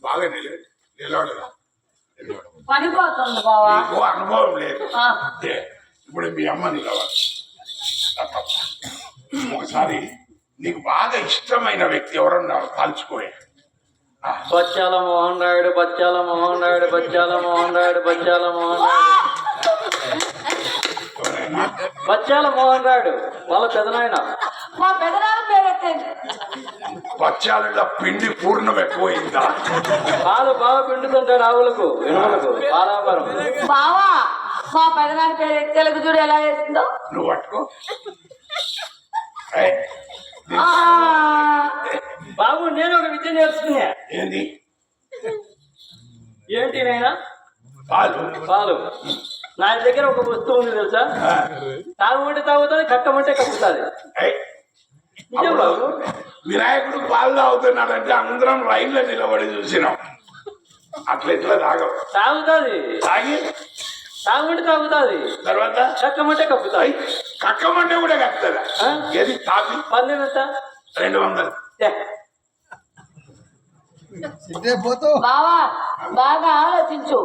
B: బాగా నిలబడదా?
C: పడిపోతుంది బావా.
B: నీకు అనుభవం లేదు.
C: ఆ.
B: ఇప్పుడు మీ అమ్మ నిలవాలి. ఒకసారి నీకు బాగా ఇష్టమైన వ్యక్తి ఎవరున్నారు తలుచుకోయే
D: బచ్చాల మోహన్ రాయుడు, బచ్చాల మోహన్ రాయుడు, బచ్చాల మోహన్ రాయుడు, బచ్చాల మోహన్ రాయుడు, బచ్చాల మోహన్ రాయుడు వాళ్ళ పెదనాయన.
C: మా పెదనాన్న పేరు ఎత్తేది.
B: బచ్చాల పిండి పూర్ణం ఎక్కువైందా?
D: పాలు బాగా పిండుతుంటాడు ఆవులకు ఎనుములకు పాలాభారం.
C: బావా మా పెదనాన్న పేరు ఎత్తేలకు చూడు ఎలా వేసిందో.
B: నువ్వు పట్టుకో. ఏయ్,
C: ఆ,
D: బాబు నేను ఒక విద్య నేర్చుకున్నా.
B: ఏంది?
D: ఏంటి నైనా?
B: పాలు.
D: పాలు. నా దగ్గర ఒక వస్తువు ఉంది తెలుసా?
B: ఆ,
D: తాగమంటే తాగుతుంది, కక్కమంటే కక్కుతుంది.
B: ఏయ్,
D: నిజం బాబు.
B: వినాయకుడు పాలు తాగుతున్నాడంటే అందరం లైన్లో నిలబడి చూసినాం. అట్లా ఎట్లా తాగవు?
D: తాగుతుంది,
B: తాగి
D: తాగమంటే తాగుతుంది,
B: తర్వాత
D: కక్కమంటే కక్కుతుంది.
B: కక్కమంటే కూడా కక్కుతుందా?
D: ఆ?
B: ఏది తాపి?
D: పందెం ఎంత?
B: 200.
C: బావా బాగా ఆలోచించు.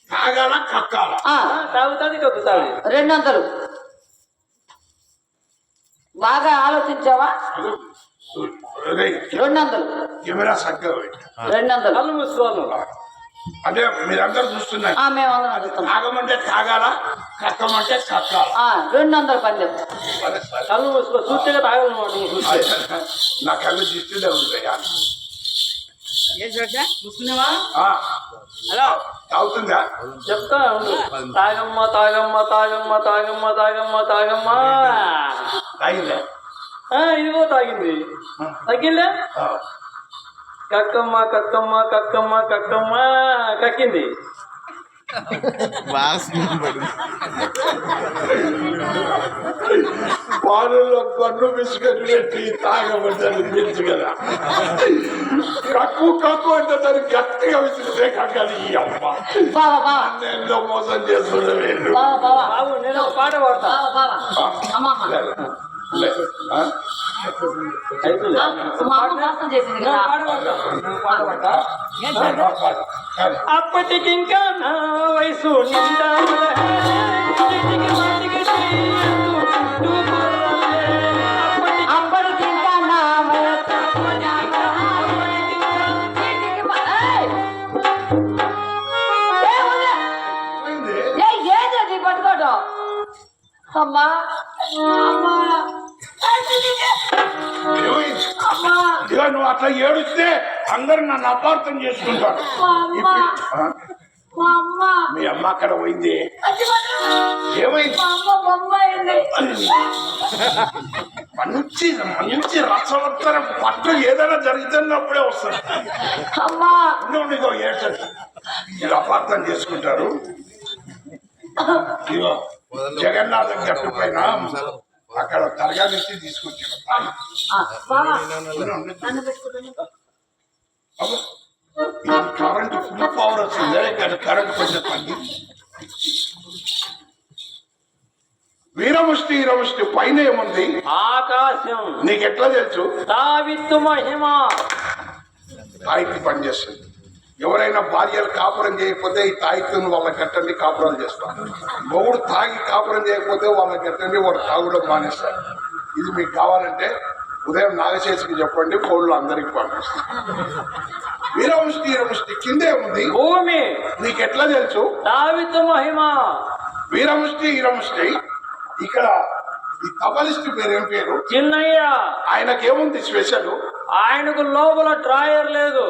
B: తాగాల కక్కాల?
C: ఆ,
D: తాగుతుంది, కక్కుతుంది.
C: 200. బాగా ఆలోచించావా? 200.
B: కెమెరా చక్కగా పెట్టు.
C: 200.
D: కళ్ళు మూసుకోవాలి.
B: అంటే మీరందరూ చూస్తున్నారు.
C: మేమందరం అడుగుతాం.
B: తాగమంటే తాగాల, కక్కమంటే కక్కాల.
C: 200 పందెం.
B: సరే, సరే.
D: కళ్ళు మూసుకో, చూస్తేనే తాగలన్నమాట. నువ్వు చూస్తే
B: నా కళ్ళు దిష్టిలో ఉంటాయా?
D: ముస్లిమా?
B: హలో, తాగుతుందా?
D: చెప్తా ఉండు. తాగమ్మ తాగమ్మ తాగమ్మ తాగమ్మ తాగమ్మ తాగమ్మ.
B: తాగిందా?
D: ఇదిగో తాగింది. తగ్గిందా? కక్కమ్మ కక్కమ్మ కక్కమ్మ కక్కమ్మ కక్కింది.
B: పాలలో పన్ను బిస్కెట్ పెట్టి తాగబడ్డాను తెలుసు కదా. కక్కు కక్కు అంటే దాన్ని గట్టిగా విసిరితే కక్కాలి. ఈ అమ్మ
C: బావా బావా
B: ఎంతో మోసం చేస్తున్నా వీళ్ళు.
C: బావా బావా
D: బాబు నేను ఒక పాట పాడతా.
C: బావా బావా అమ్మమ్మ
D: అయిపోయిందా?
C: మా అమ్మ మోసం చేసింది కదా.
D: పాట పాడతా. అప్పటికింకా నా వయసు నిండా
C: అప్పటికింకా నా వయసు ఏది పట్టుకోవటం. అమ్మా అమ్మా
B: ఏమైంది?
C: అమ్మా
B: ఇక నువ్వు అట్లా ఏడుస్తే అందరు నన్ను అపార్థం చేసుకుంటారు.
C: అమ్మా
B: ఆ?
C: మా అమ్మ
B: మీ అమ్మ అక్కడ పోయింది. ఏమైంది?
C: మా అమ్మ బొమ్మ అయింది.
B: మంచి మంచి రసవత్తరం పట్టు ఏదైనా జరుగుతున్నప్పుడే వస్తుంది.
C: అమ్మా
B: ఇదిగో ఏడ్చండి. మీరు అపార్థం చేసుకుంటారు. ఇదిగో జగన్నాథ గట్టు పైన అక్కడ దర్గా నుంచి తీసుకొచ్చాను.
C: బావా నన్ను పెట్టుకుంటాను.
B: కరెంట్ ఫుల్ పవర్ వచ్చింది. ఇక్కడ కరెంట్ కొంచెం తగ్గి వీరముష్టి వీరముష్టి పైన ఏముంది?
D: ఆకాశం.
B: నీకు ఎట్లా తెలుసు?
D: తావిత్తు మహిమ.
B: తాయిత్తు పనిచేస్తుంది. ఎవరైనా భార్యలు కాపురం చేయకపోతే ఈ తాయిత్తును వాళ్ళ కట్టండి కాపురాలు చేస్తారు. మొగుడు తాగి కాపురం చేయకపోతే వాళ్ళ కట్టండి వాడు తాగుడం మానేస్తారు. ఇది మీకు కావాలంటే ఉదయం నాగశేషికి చెప్పండి, ఫోన్లు అందరికి పంపిస్తారు. వీరముష్టి వీరముష్టి కిందే ఉంది
D: భూమి.
B: నీకు ఎట్లా తెలుసు?
D: తావిత్తు మహిమ.
B: వీరముష్టి వీరముష్టి ఇక్కడ ఈ తబలిస్ట్ పేరు ఏం పేరు?
D: చిన్నయ్య.
B: ఆయనకేముంది స్పెషల్?
D: ఆయనకు లోపల డ్రాయర్ లేదు.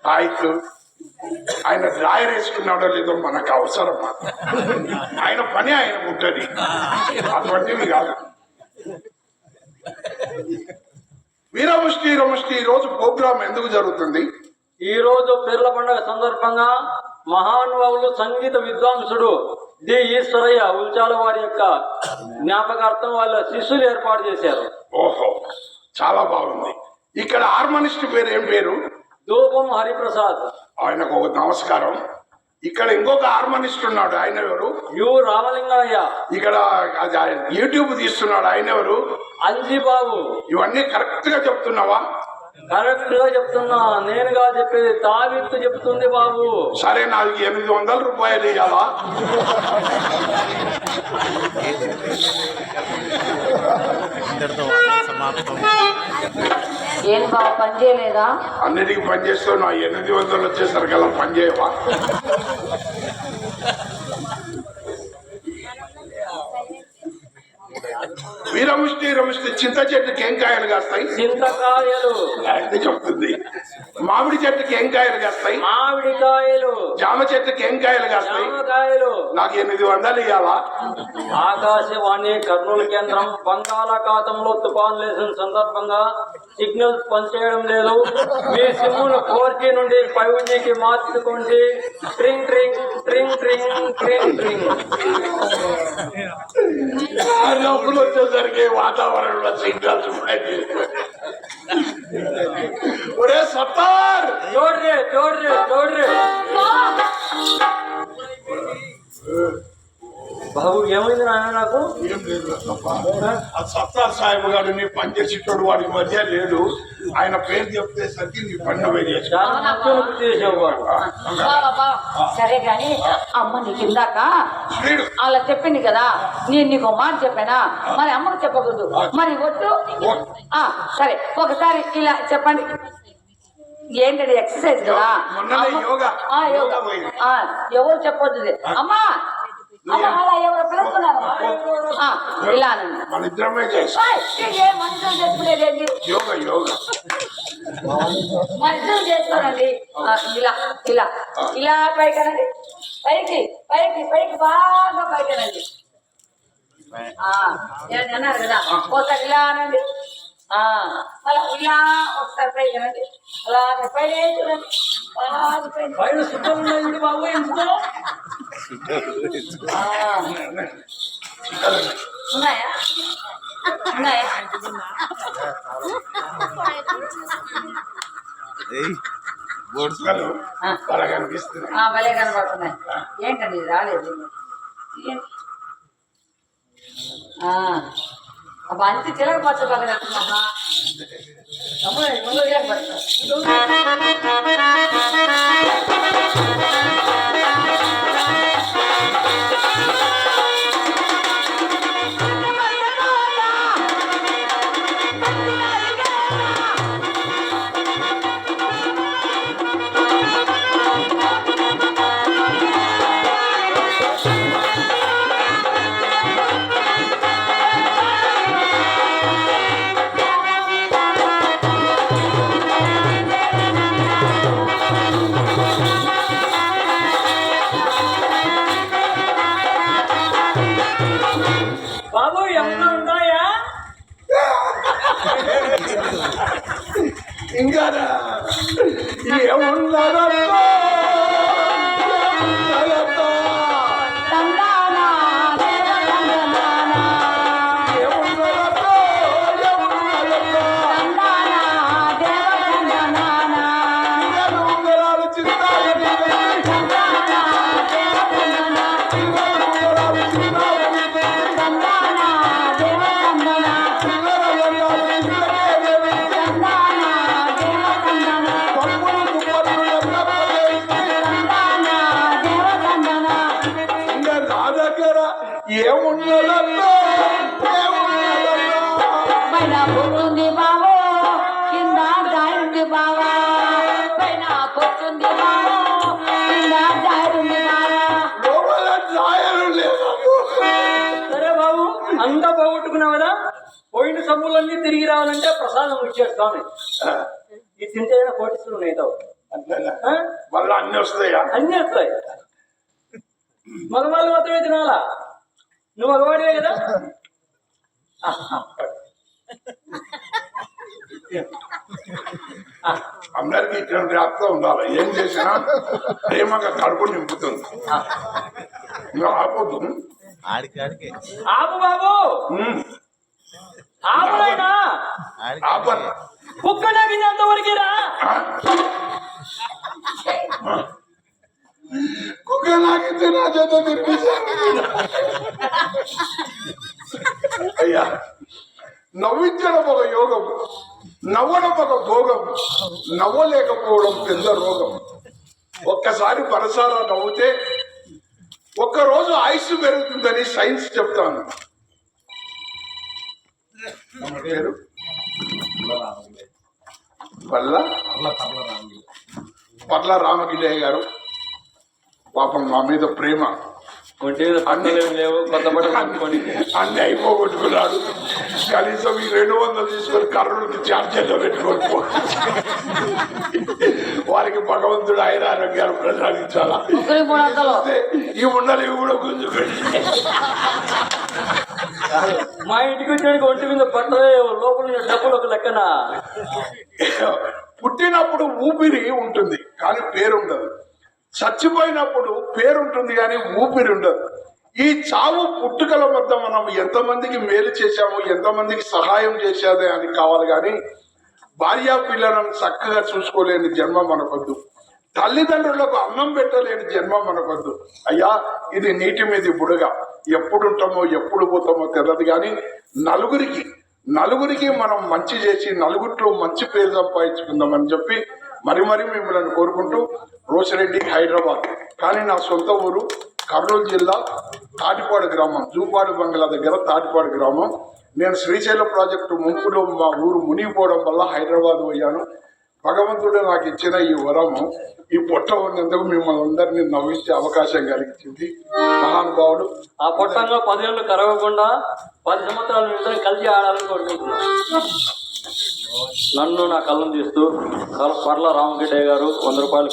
B: తాయిత్తు ఆయన డ్రాయర్ వేసుకున్నాడో లేదో మనకు అవసరం. ఆయన పని ఆయన ఉంటుంది, అటువంటివి కాదు. వీరముష్టి వీరముష్టి ఈ రోజు ప్రోగ్రామ్ ఎందుకు జరుగుతుంది?
D: ఈ రోజు పీర్ల పండుగ సందర్భంగా మహానుభావులు సంగీత విద్వాంసుడు డి ఈశ్వరయ్య ఉల్చాల వారి యొక్క జ్ఞాపకార్థం వాళ్ళ శిష్యులు ఏర్పాటు చేశారు.
B: ఓహో, చాలా బాగుంది. ఇక్కడ హార్మోనిస్ట్ పేరు ఏం పేరు?
D: ధూపం హరిప్రసాద్.
B: ఆయనకు ఒక నమస్కారం. ఇక్కడ ఇంకొక హార్మోనిస్ట్ ఉన్నాడు, ఆయన ఎవరు?
D: యు రామలింగయ్య.
B: ఇక్కడ యూట్యూబ్ తీస్తున్నాడు, ఆయన ఎవరు?
D: అంజీబాబు.
B: ఇవన్నీ కరెక్ట్ గా చెప్తున్నావా?
D: కరెక్ట్ గా చెప్తున్నా, నేనుగా చెప్పేది తావిత్తు చెప్తుంది బాబు.
B: సరే నాకు 800 రూపాయలు ఇవ్వాలా?
C: ఏం బాబు పని చేయలేదా?
B: అన్నిటికీ పని చేస్తావు, నా 800 వచ్చేసరికి అలా పని చేయవా? వీరముష్టి రముష్టి చింత చెట్టుకి ఏం కాయలు కాస్తాయి?
D: చింతకాయలు.
B: అంటే చెప్తుంది. మామిడి చెట్టుకి ఏం కాయలు కాస్తాయి?
D: మామిడికాయలు.
B: జామ చెట్టుకి ఏం కాయలు కాస్తాయి?
D: జామకాయలు.
B: నాకు 800 ఇవ్వాలా?
D: ఆకాశవాణి కర్నూలు కేంద్రం బంగాళాఖాతంలో తుఫాన్ లేసిన సందర్భంగా సిగ్నల్స్ పనిచేయడం లేదు. మీ సిమ్మును 4G నుండి 5Gకి మార్చుకోండి. ట్రింగ్ ట్రింగ్ ట్రింగ్ ట్రింగ్ ట్రింగ్ ట్రింగ్.
B: డబ్బులు వచ్చేసరికి వాతావరణంలో సిగ్నల్స్ ఒరే సత్తార్
D: చూడ్రే చూడ్రే చూడ్రే బాబు, ఏమైంది నాయన నాకు?
B: ఏం లేదు ఆ సత్తార్ సాహెబ్ గారు నీ పని చేసేటోడు వాడి మధ్య లేడు. ఆయన పేరు చెప్తేసరికి నీ పన్ను వేరేసి
D: చాలా మంచిగా చేసావు బాబు.
C: సరే గాని అమ్మ నీకు ఇందాక అలా చెప్పింది కదా, నేను నీకు ఒక మాట చెప్పానా? మరి అమ్మకు చెప్పకూడదు, మరి ఒట్టు. సరే ఒకసారి ఇలా చెప్పండి. ఏంటది ఎక్సర్సైజ్ కదా? ఎవరు చెప్పొద్దు. అమ్మా అలా ఎవరు పిలుస్తున్నారు? ఇలా
B: మన ఇద్దరమే చేసి
C: మనుషులు చేసుకునేది
B: యోగా యోగా
C: మనుషులు చేసుకోరండి. ఇలా ఇలా ఇలా పైకనండి, పైకి పైకి పైకి బాగా పైకనండి. అన్నారు కదా, ఒకసారి ఇలా అనండి. అలా ఇలా ఒకసారి పైకనండి, అలాగే పైన చూడండి.
D: పైన శుభ్రం ఉందండి బాబు. ఎందుకో
C: ఉన్నాయా? ఉన్నాయా?
B: కనిపిస్తుంది.
C: భలే కనబడుతున్నాయి. ఏంటండి రాలేదు? మంచి చిలక పచ్చ బాగా కడుతున్నామా?
D: బాబు ఏమన్నా ఉన్నాయా?
B: ఇంకా ఏమున్నారో ఏమున్నదన్నా
C: పైన కూర్చుంది బావో, కింద జాయింది బావా. పైన కూర్చుంది బావో, కింద జాయింది బావా.
B: లోపల ఛాయలు లేదు.
D: సరే బాబు, అంతా పోగొట్టుకున్నావు కదా, పోయిన సొమ్ములన్నీ తిరిగి రావాలంటే ప్రసాదం ఇచ్చాడు స్వామి. ఇది తింటే కోటిస్తులు ఉన్నాయి.
B: అంతేనా? మళ్ళీ అన్ని వస్తాయా?
D: అన్నీ వస్తాయి. మగవాళ్ళు మాత్రమే తినాలా? నువ్వు మగవాడివే కదా.
B: అందరికి ఇటువంటి అర్థం ఉండాలి. ఏం చేసినా ప్రేమగా కడుపు నింపుతుంది. ఆపోదు
D: ఆపు బాబు, ఆపునైనా
B: ఆపన్న
D: కుక్క నాకినంత వరకేరా.
B: కుక్క నాకితే నా చేత తినిపించాను. అయ్యా, నవ్వించడం ఒక యోగం. నవ్వడం ఒక భోగం, నవ్వలేకపోవడం పెద్ద రోగం. ఒక్కసారి మనసారా నవ్వుతే ఒక్కరోజు ఆయుష్ పెరుగుతుందని సైన్స్ చెప్తాను. పేరు పర్ల రామగిల్లయ్య గారు. పాపం మా మీద ప్రేమ
D: ఒంటి మీద పంటలేం లేవు, కొత్త బట్టలు కట్టుకొని
B: అన్ని అయిపోగొట్టుకున్నాడు. కనీసం ఈ 200 తీసుకొని కర్రలకి చార్జర్లో పెట్టుకొని పో. వారికి భగవంతుడు ఆయన ఆరోగ్యాలు ప్రసాదించాలా. ఈ ఉండలు ఇవి కూడా గుంజుకొని
D: మా ఇంటికి వచ్చానికి ఒంటి మీద బట్టలే లోపల డబ్బులు ఒక లెక్కన.
B: పుట్టినప్పుడు ఊపిరి ఉంటుంది కానీ పేరుండదు, చచ్చిపోయినప్పుడు పేరుంటుంది కానీ ఊపిరి ఉండదు. ఈ చావు పుట్టుకల వద్ద మనం ఎంతమందికి మేలు చేశాము, ఎంతమందికి సహాయం చేసేదే అని కావాలి కానీ భార్యా పిల్లలను చక్కగా చూసుకోలేని జన్మ మనకొద్దు, తల్లిదండ్రులకు అన్నం పెట్టలేని జన్మ మనకొద్దు. అయ్యా ఇది నీటి మీద బుడగ, ఎప్పుడు ఉంటామో ఎప్పుడు పోతామో తెలియదు కానీ నలుగురికి మనం మంచి చేసి నలుగురిలో మంచి పేరు సంపాదించుకుందామని చెప్పి మరి మిమ్మల్ని కోరుకుంటూ, రోసిరెడ్డి హైదరాబాద్ కానీ నా సొంత ఊరు కర్నూలు జిల్లా తాటిపాడు గ్రామం, జూపాడు బంగ్లా దగ్గర తాటిపాడు గ్రామం. నేను శ్రీశైలం ప్రాజెక్టు ముంపులో మా ఊరు మునిగిపోవడం వల్ల హైదరాబాద్ పోయాను. భగవంతుడు నాకు ఇచ్చిన ఈ వరము, ఈ పొట్ట ఉన్నందుకు మిమ్మల్ని అందరినీ నవ్వించే అవకాశం కలిగించింది మహానుభావుడు.
D: ఆ పొట్టంలో 10 ఏళ్ళు కరగకుండా 10 సంవత్సరాలు ఇద్దరం కలిసి ఆడాలని కోరుకుంటున్నాను. నన్ను నా కళ్ళను తీస్తూ పర్ల రామగిడ్డయ్య గారు 100 రూపాయలు